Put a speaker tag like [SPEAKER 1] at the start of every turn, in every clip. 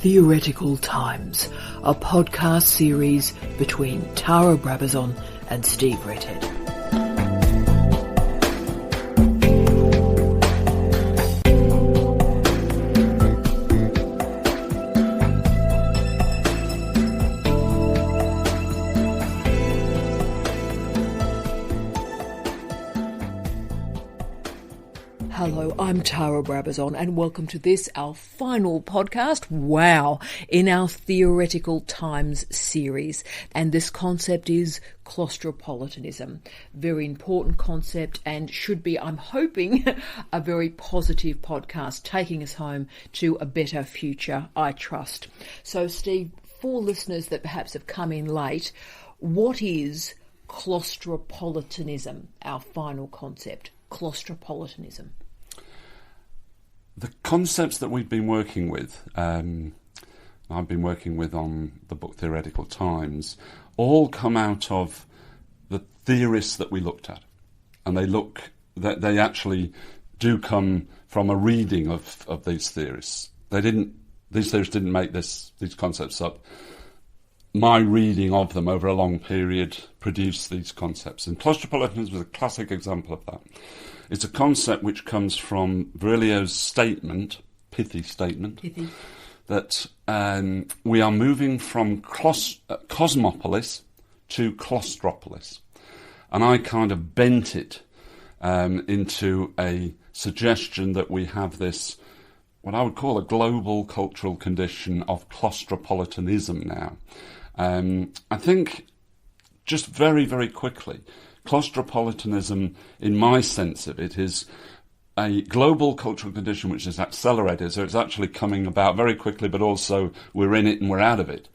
[SPEAKER 1] Theoretical Times, a podcast series between Tara Brabazon and Steve Redhead. Hello, I'm Tara Brabazon and welcome to this, our final podcast, in our Theoretical Times series. And this concept is Claustropolitanism. Very important concept and should be, I'm hoping, a very positive podcast, taking us home to a better future, I trust. So Steve, for listeners that perhaps have come in late, what is Claustropolitanism, our final concept? Claustropolitanism.
[SPEAKER 2] The concepts that we've been working with, I've been working with on the book Theoretical Times, all come out of the theorists that we looked at. And they actually do come from a reading of these theorists. These theorists didn't make these concepts up. My reading of them over a long period produced these concepts. And claustropolitanism is a classic example of that. It's a concept which comes from Virilio's statement, pithy statement, that we are moving from cosmopolis to claustropolis. And I kind of bent it into a suggestion that we have this, what I would call a global cultural condition of claustropolitanism now. I think, just very, very quickly, claustropolitanism, in my sense of it, is a global cultural condition which is accelerated, so it's actually coming about very quickly, but also we're in it and we're out of it.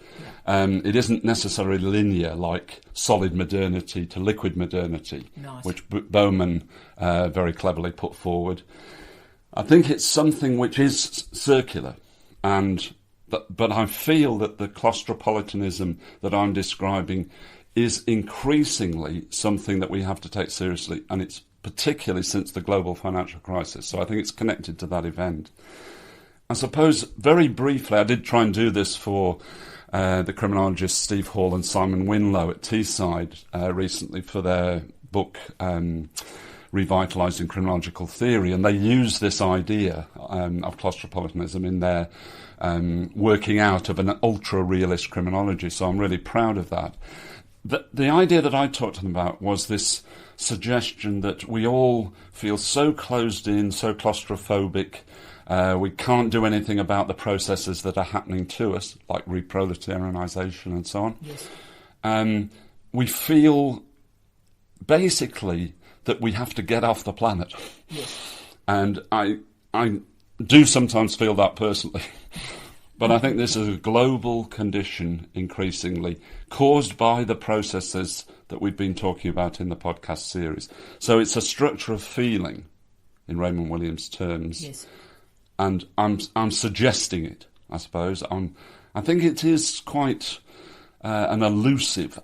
[SPEAKER 2] It isn't necessarily linear, like solid modernity to liquid modernity, which Bowman very cleverly put forward. I think it's something which is circular, but I feel that the claustropolitanism that I'm describing is increasingly something that we have to take seriously, and it's particularly since the global financial crisis. So I think it's connected to that event. I suppose, very briefly, I did try and do this for the criminologists Steve Hall and Simon Winlow at Teesside recently for their book Revitalising Criminological Theory, and they use this idea of claustropolitanism in their working out of an ultra-realist criminology, so I'm really proud of that. The idea that I talked to them about was this suggestion that we all feel so closed in, so claustrophobic, we can't do anything about the processes that are happening to us, like reproletarianisation and so on. Yes. We feel basically that we have to get off the planet. Yes. And I do sometimes feel that personally. But I think this is a global condition increasingly caused by the processes that we've been talking about in the podcast series. So it's a structure of feeling, in Raymond Williams' terms. Yes. And I'm suggesting it, I suppose. I think it is quite an elusive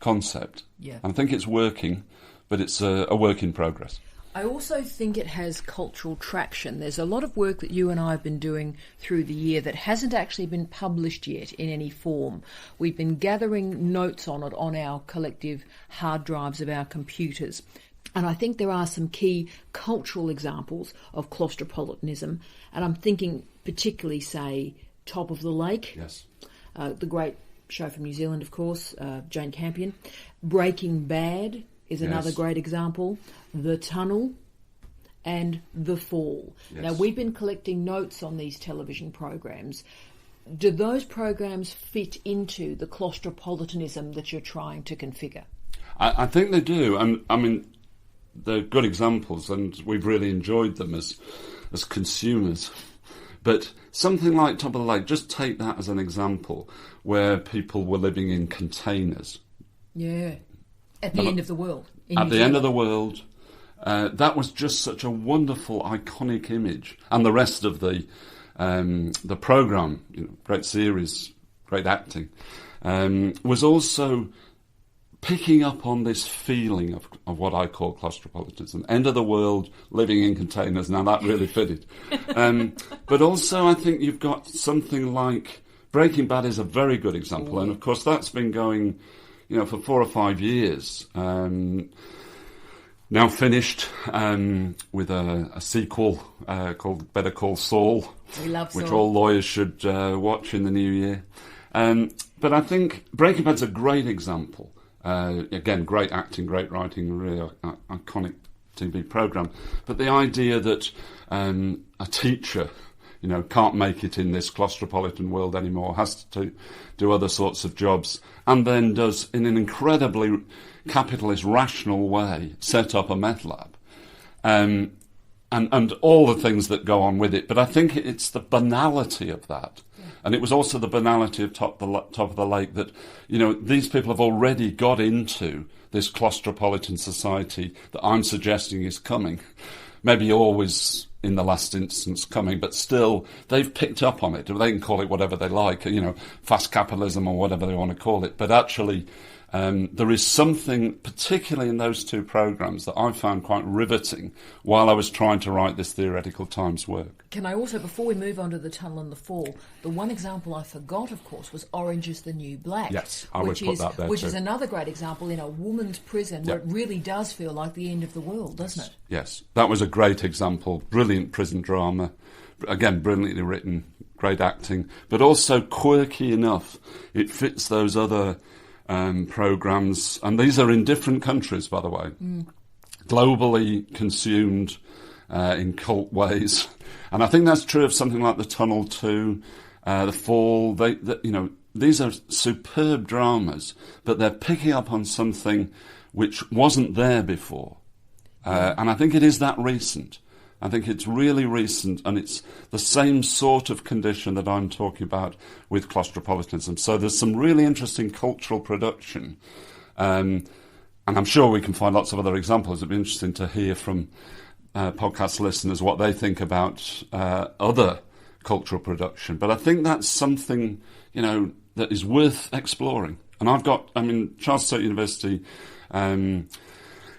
[SPEAKER 2] concept. Yeah. I think it's working, but it's a work in progress.
[SPEAKER 1] I also think it has cultural traction. There's a lot of work that you and I have been doing through the year that hasn't actually been published yet in any form. We've been gathering notes on it on our collective hard drives of our computers. And I think there are some key cultural examples of claustropolitanism. And I'm thinking particularly, say, Top of the Lake.
[SPEAKER 2] Yes.
[SPEAKER 1] The great show from New Zealand, of course, Jane Campion. Breaking Bad is another great example. The Tunnel and The Fall. Yes. Now, we've been collecting notes on these television programs. Do those programs fit into the claustropolitanism that you're trying to configure?
[SPEAKER 2] I think they do. And I mean, they're good examples, and we've really enjoyed them as consumers. But something like Top of the Lake, just take that as an example, where people were living in containers.
[SPEAKER 1] Yeah. At the end of the world.
[SPEAKER 2] At the end of the world. That was just such a wonderful, iconic image. And the rest of the programme, great series, great acting, was also picking up on this feeling of what I call claustropolitanism, end of the world, living in containers. Now that really fitted. But also I think you've got something like Breaking Bad is a very good example, and of course that's been going, for 4 or 5 years. Now finished with a sequel called Better Call Saul, which all lawyers should watch in the new year. But I think Breaking Bad's a great example. Again, great acting, great writing, really iconic TV programme. But the idea that a teacher, can't make it in this claustropolitan world anymore, has to do other sorts of jobs, and then does, in an incredibly capitalist, rational way, set up a meth lab. And all the things that go on with it. But I think it's the banality of that. And it was also the banality of top of the lake that, these people have already got into this claustropolitan society that I'm suggesting is coming. Maybe always in the last instance coming, but still they've picked up on it. They can call it whatever they like, fast capitalism or whatever they want to call it. But actually, there is something, particularly in those two programmes, that I found quite riveting while I was trying to write this Theoretical Times work.
[SPEAKER 1] Can I also, before we move on to The Tunnel and the Fall, the one example I forgot, of course, was Orange is the New Black.
[SPEAKER 2] Yes, I would put that there
[SPEAKER 1] which
[SPEAKER 2] too.
[SPEAKER 1] is another great example in a woman's prison where it really does feel like the end of the world, doesn't it?
[SPEAKER 2] Yes, that was a great example. Brilliant prison drama. Again, brilliantly written, great acting, but also quirky enough. It fits those other programmes, and these are in different countries, by the way, globally consumed in cult ways. And I think that's true of something like The Tunnel too, The Fall. These are superb dramas, but they're picking up on something which wasn't there before. And I think it is that recent. I think it's really recent, and it's the same sort of condition that I'm talking about with claustropolitanism. So there's some really interesting cultural production, and I'm sure we can find lots of other examples. It'd be interesting to hear from podcast listeners what they think about other cultural production. But I think that's something, that is worth exploring. And Charles Sturt University,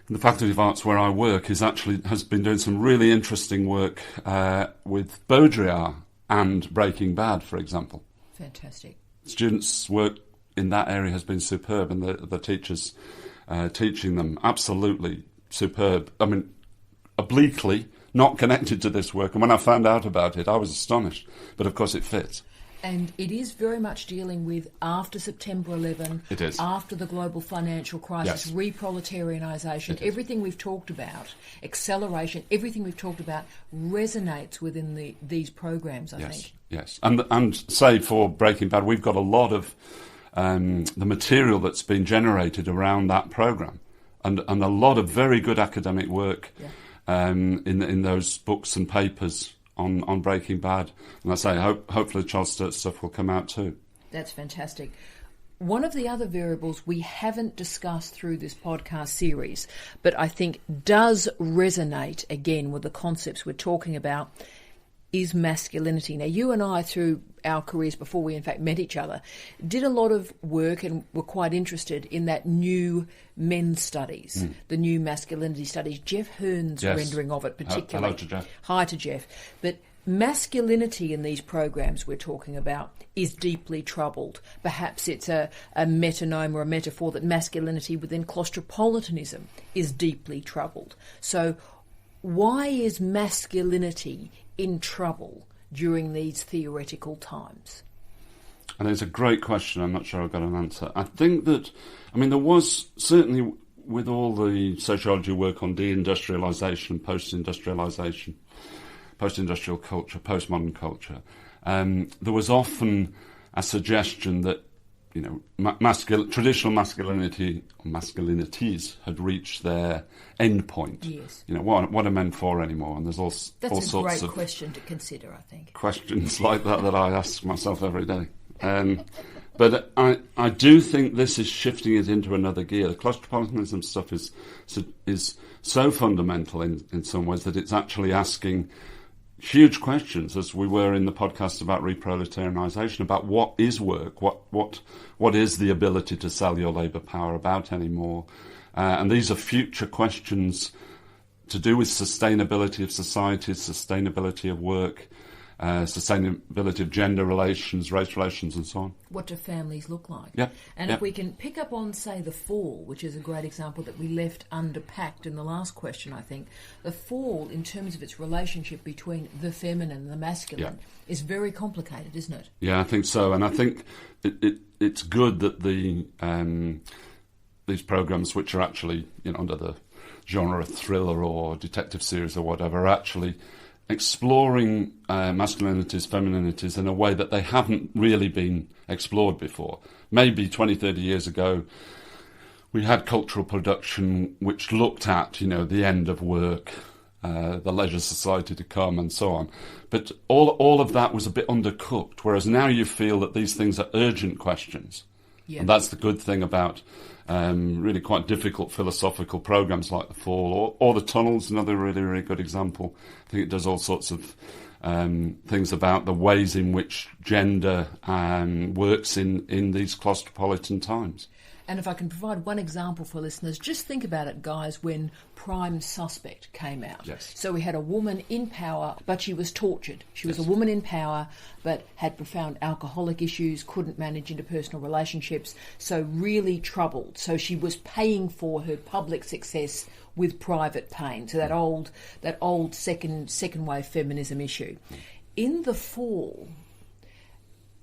[SPEAKER 2] the Faculty of Arts where I work has been doing some really interesting work with Baudrillard and Breaking Bad, for example.
[SPEAKER 1] Fantastic.
[SPEAKER 2] Students' work in that area has been superb, and the teachers teaching them, absolutely superb. Obliquely not connected to this work, and when I found out about it, I was astonished. But of course it fits.
[SPEAKER 1] And it is very much dealing with after September 11,
[SPEAKER 2] it is.
[SPEAKER 1] After the global financial crisis,
[SPEAKER 2] Yes.
[SPEAKER 1] Reproletarianisation, everything we've talked about, acceleration, everything we've talked about resonates within these programs, I think.
[SPEAKER 2] Yes, and say for Breaking Bad, we've got a lot of the material that's been generated around that programme, and a lot of very good academic work in those books and papers on Breaking Bad. And I say, hopefully Charles Sturt stuff will come out too.
[SPEAKER 1] That's fantastic. One of the other variables we haven't discussed through this podcast series, but I think does resonate again with the concepts we're talking about, is masculinity. Now, you and I, through our careers before we in fact met each other, did a lot of work and were quite interested in that new men's studies, the new masculinity studies. Jeff Hearn's rendering of it particularly.
[SPEAKER 2] Hello to Jeff.
[SPEAKER 1] Hi to Jeff. But masculinity in these programs we're talking about is deeply troubled. Perhaps it's a metonyme or a metaphor that masculinity within claustropolitanism is deeply troubled. So why is masculinity in trouble during these theoretical times?
[SPEAKER 2] And it's a great question. I'm not sure I've got an answer. I think that, there was certainly, with all the sociology work on deindustrialisation, post-industrialisation, post-industrial culture, postmodern culture, there was often a suggestion that, traditional masculinities had reached their end point.
[SPEAKER 1] Yes.
[SPEAKER 2] What are men for anymore? And there's all sorts of...
[SPEAKER 1] That's a great question to consider, I think.
[SPEAKER 2] Questions like that I ask myself every day. But I do think this is shifting it into another gear. The claustropolitanism stuff is so fundamental in some ways that it's actually asking, huge questions, as we were in the podcast about reproletarianisation, about what is work, what is the ability to sell your labour power about anymore. And these are future questions to do with sustainability of societies, sustainability of work, sustainability of gender relations, race relations, and so on.
[SPEAKER 1] What do families look like?
[SPEAKER 2] Yep.
[SPEAKER 1] And if we can pick up on, say, the fall, which is a great example that we left underpacked in the last question, I think. The fall, in terms of its relationship between the feminine and the masculine, is very complicated, isn't it?
[SPEAKER 2] Yeah, I think so. And I think it's good that these programmes, which are actually under the genre of thriller or detective series or whatever, are actually exploring masculinities, femininities in a way that they haven't really been explored before. Maybe 20, 30 years ago, we had cultural production which looked at, the end of work, the leisure society to come, and so on. But all of that was a bit undercooked, whereas now you feel that these things are urgent questions. Yeah. And that's the good thing about really quite difficult philosophical programs like The Fall or The Tunnel's another really, really good example. I think it does all sorts of things about the ways in which gender works in these claustropolitan times.
[SPEAKER 1] And if I can provide one example for listeners, just think about it, guys, when Prime Suspect came out.
[SPEAKER 2] Yes.
[SPEAKER 1] So we had a woman in power, but she was tortured. She was a woman in power, but had profound alcoholic issues, couldn't manage interpersonal relationships, so really troubled. So she was paying for her public success with private pain. So that old second wave feminism issue. In The Fall,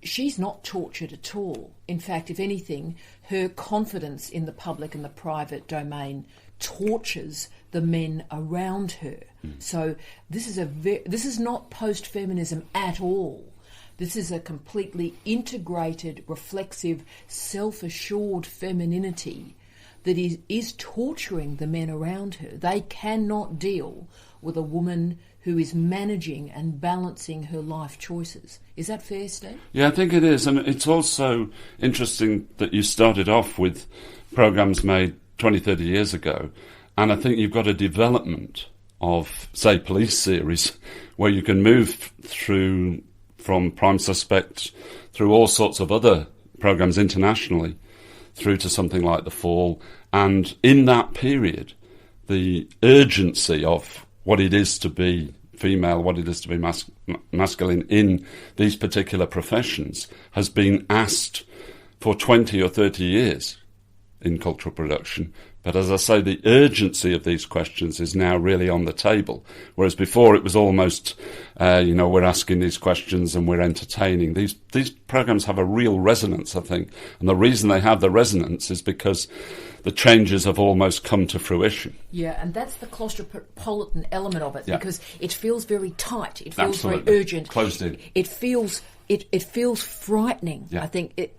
[SPEAKER 1] she's not tortured at all. In fact, if anything, her confidence in the public and the private domain tortures the men around her. So this is not post-feminism at all. This is a completely integrated, reflexive, self-assured femininity that is torturing the men around her. They cannot deal with a woman who is managing and balancing her life choices. Is that fair, Steve?
[SPEAKER 2] Yeah, I think it is. And it's also interesting that you started off with programmes made 20, 30 years ago. And I think you've got a development of, say, police series where you can move through from Prime Suspect through all sorts of other programmes internationally through to something like The Fall. And in that period, the urgency of what it is to be female, what it is to be masculine in these particular professions has been asked for 20 or 30 years in cultural production. But as I say, the urgency of these questions is now really on the table, whereas before it was almost, we're asking these questions and we're entertaining. These programs have a real resonance, I think, and the reason they have the resonance is because the changes have almost come to fruition.
[SPEAKER 1] Yeah, and that's the claustropolitan element of it, because it feels very tight. It feels
[SPEAKER 2] Absolutely.
[SPEAKER 1] very urgent.
[SPEAKER 2] Closed in.
[SPEAKER 1] It feels frightening.
[SPEAKER 2] Yeah.
[SPEAKER 1] I think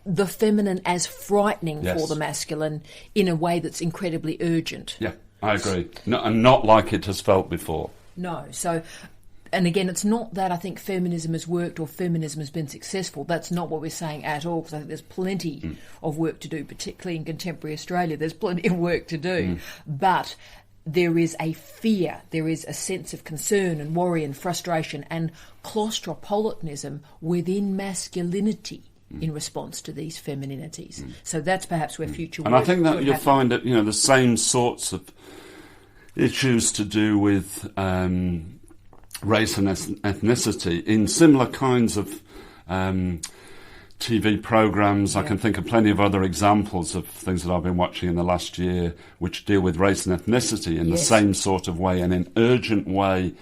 [SPEAKER 1] the feminine as frightening for the masculine in a way that's incredibly urgent.
[SPEAKER 2] Yeah, I agree. And not like it has felt before.
[SPEAKER 1] No. So, and again, it's not that I think feminism has worked or feminism has been successful. That's not what we're saying at all, because I think there's plenty of work to do, particularly in contemporary Australia. There's plenty of work to do. But there is a fear, there is a sense of concern and worry and frustration and claustropolitanism within masculinity in response to these femininities. So that's perhaps where future work
[SPEAKER 2] And I think that you'll
[SPEAKER 1] happen.
[SPEAKER 2] find that, the same sorts of issues to do with race and ethnicity in similar kinds of TV programmes. I can think of plenty of other examples of things that I've been watching in the last year which deal with race and ethnicity in the same sort of way and in an urgent way,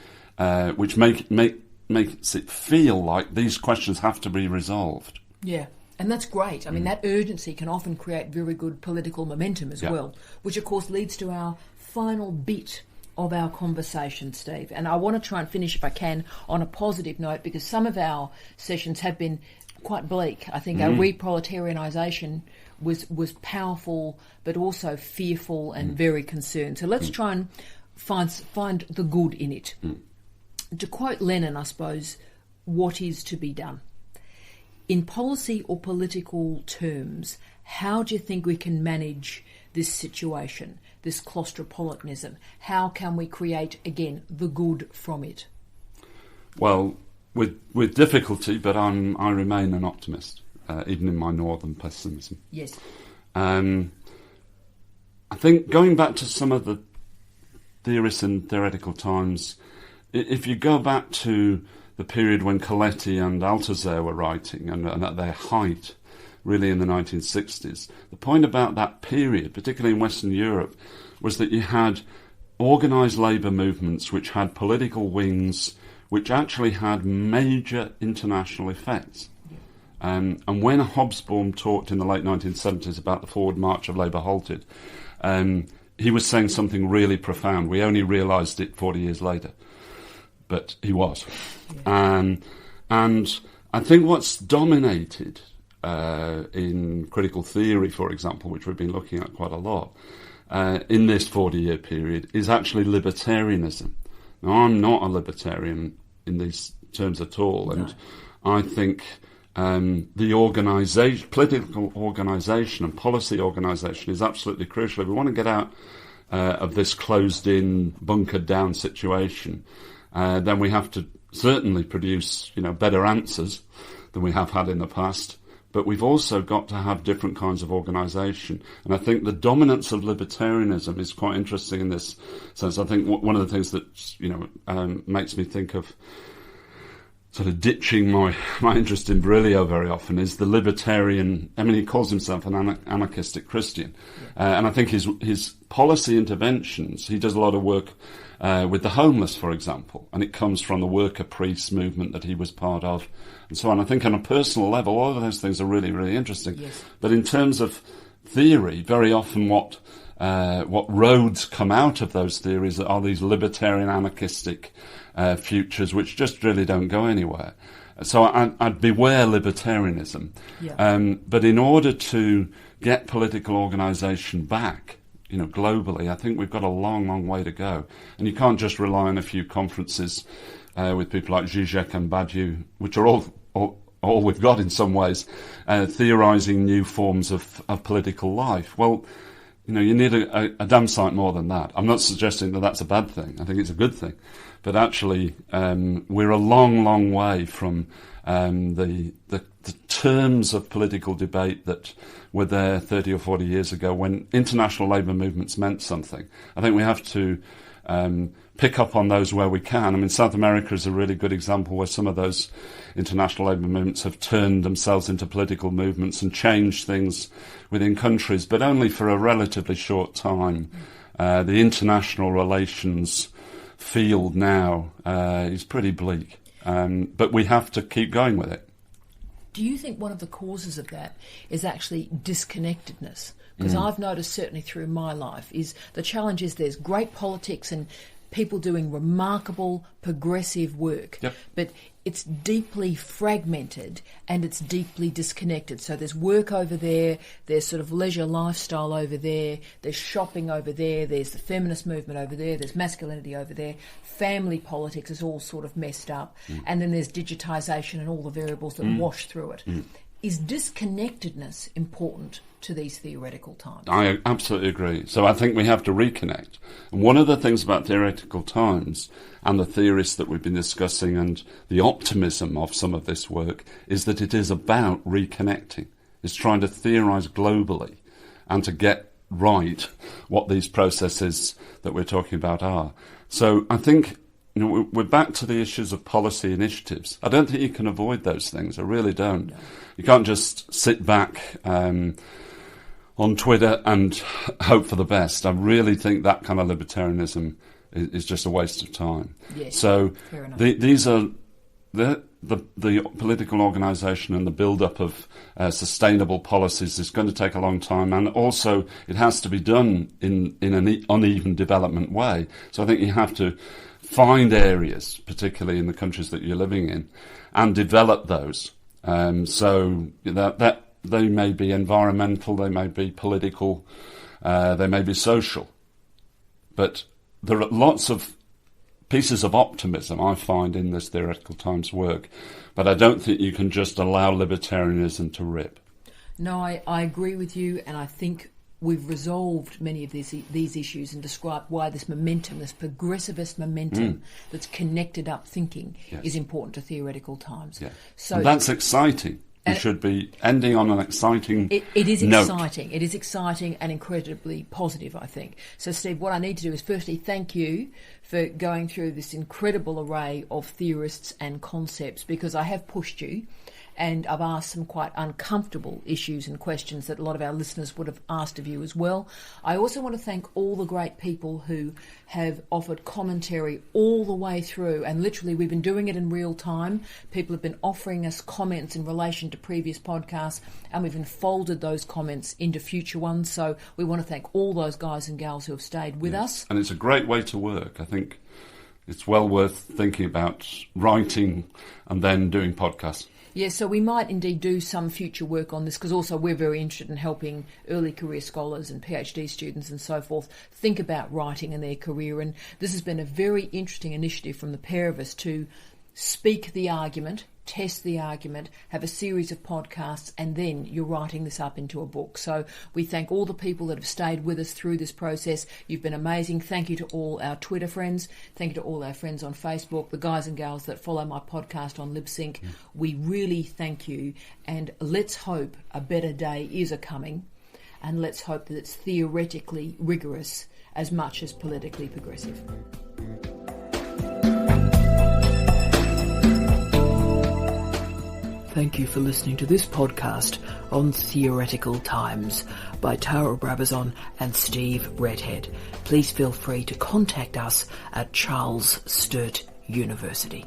[SPEAKER 2] which makes it feel like these questions have to be resolved.
[SPEAKER 1] Yeah, and that's great. I mean, that urgency can often create very good political momentum as well, which of course leads to our final bit of our conversation, Steve. And I want to try and finish, if I can, on a positive note, because some of our sessions have been quite bleak. I think our reproletarianisation was powerful, but also fearful and very concerned. So let's try and find the good in it. To quote Lenin, I suppose, what is to be done? In policy or political terms, how do you think we can manage this situation, this claustropolitanism? How can we create, again, the good from it?
[SPEAKER 2] Well, with difficulty, but I remain an optimist, even in my northern pessimism.
[SPEAKER 1] Yes.
[SPEAKER 2] I think going back to some of the theorists in theoretical times, if you go back to the period when Coletti and Althusser were writing, and at their height, really in the 1960s, the point about that period, particularly in Western Europe, was that you had organised labour movements which had political wings which actually had major international effects. And when Hobsbawm talked in the late 1970s about the forward march of labour halted, he was saying something really profound. We only realised it 40 years later, but he was. Yeah. And I think what's dominated in critical theory, for example, which we've been looking at quite a lot, in this 40-year period, is actually libertarianism. Now, I'm not a libertarian in these terms at all, and I think the political organisation and policy organisation is absolutely crucial. If we want to get out of this closed-in, bunkered-down situation, then we have to certainly produce, better answers than we have had in the past. But we've also got to have different kinds of organisation. And I think the dominance of libertarianism is quite interesting in this sense. I think one of the things that, makes me think of sort of ditching my interest in Berylio very often is the libertarian. I mean, he calls himself an anarchistic Christian. And I think his policy interventions, he does a lot of work with the homeless, for example, and it comes from the worker priest movement that he was part of, and so on. I think on a personal level, all of those things are really, really interesting.
[SPEAKER 1] Yes.
[SPEAKER 2] But in terms of theory, very often what roads come out of those theories are these libertarian anarchistic futures, which just really don't go anywhere. So I'd beware libertarianism.
[SPEAKER 1] Yeah.
[SPEAKER 2] But in order to get political organisation back, globally, I think we've got a long, long way to go. And you can't just rely on a few conferences with people like Zizek and Badiou, which are all we've got in some ways, theorising new forms of political life. Well, you need a damn sight more than that. I'm not suggesting that that's a bad thing. I think it's a good thing. But actually, we're a long, long way from the terms of political debate that were there 30 or 40 years ago when international labour movements meant something. I think we have to pick up on those where we can. I mean, South America is a really good example where some of those international labour movements have turned themselves into political movements and changed things within countries, but only for a relatively short time. The international relations field now is pretty bleak, but we have to keep going with it.
[SPEAKER 1] Do you think one of the causes of that is actually disconnectedness? Because I've noticed, certainly through my life, is the challenge is there's great politics and people doing remarkable progressive work,
[SPEAKER 2] yep.
[SPEAKER 1] but it's deeply fragmented and it's deeply disconnected. So there's work over there, there's sort of leisure lifestyle over there, there's shopping over there, there's the feminist movement over there, there's masculinity over there, family politics is all sort of messed up, and then there's digitisation and all the variables that wash through it. Is disconnectedness important to these theoretical times?
[SPEAKER 2] I absolutely agree. So I think we have to reconnect. And one of the things about theoretical times and the theorists that we've been discussing and the optimism of some of this work is that it is about reconnecting. It's trying to theorise globally and to get right what these processes that we're talking about are. So I think we're back to the issues of policy initiatives. I don't think you can avoid those things. I really don't. No. You can't just sit back on Twitter and hope for the best. I really think that kind of libertarianism is just a waste of time.
[SPEAKER 1] Yes,
[SPEAKER 2] so these are the political organisation and the build-up of sustainable policies is going to take a long time, and also it has to be done in an uneven development way. So I think you have to find areas, particularly in the countries that you're living in, and develop those. So that they may be environmental, they may be political, they may be social. But there are lots of pieces of optimism I find in this theoretical times work, but I don't think you can just allow libertarianism to rip.
[SPEAKER 1] No, I agree with you, and I think we've resolved many of these issues and described why this momentum, this progressivist momentum that's connected up thinking is important to theoretical times.
[SPEAKER 2] Yeah.
[SPEAKER 1] So
[SPEAKER 2] and that's exciting. We should be ending on an exciting
[SPEAKER 1] It is
[SPEAKER 2] note.
[SPEAKER 1] exciting. It is exciting and incredibly positive, I think. So, Steve, what I need to do is firstly thank you for going through this incredible array of theorists and concepts, because I have pushed you and I've asked some quite uncomfortable issues and questions that a lot of our listeners would have asked of you as well. I also want to thank all the great people who have offered commentary all the way through, and literally we've been doing it in real time. People have been offering us comments in relation to previous podcasts, and we've enfolded those comments into future ones. So we want to thank all those guys and gals who have stayed with us.
[SPEAKER 2] And it's a great way to work. I think it's well worth thinking about writing and then doing podcasts.
[SPEAKER 1] Yeah, so we might indeed do some future work on this, because also we're very interested in helping early career scholars and PhD students and so forth think about writing in their career. And this has been a very interesting initiative from the pair of us to speak the argument, test the argument, have a series of podcasts, and then you're writing this up into a book. So we thank all the people that have stayed with us through this process. You've been amazing. Thank you to all our Twitter friends. Thank you to all our friends on Facebook, the guys and gals that follow my podcast on LibSync. We really thank you, and let's hope a better day is a-coming, and let's hope that it's theoretically rigorous as much as politically progressive. Thank you for listening to this podcast on Theoretical Times by Tara Brabazon and Steve Redhead. Please feel free to contact us at Charles Sturt University.